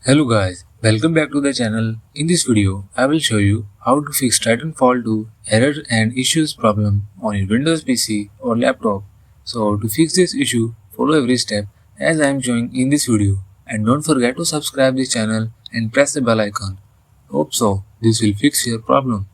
Hello guys, welcome back to the channel. In this video, I will show you how to fix Titanfall 2 error and issues problem on your Windows PC or laptop. So to fix this issue, follow every step as I am showing in this video, and don't forget to subscribe this channel and press the bell icon. Hope so, this will fix your problem.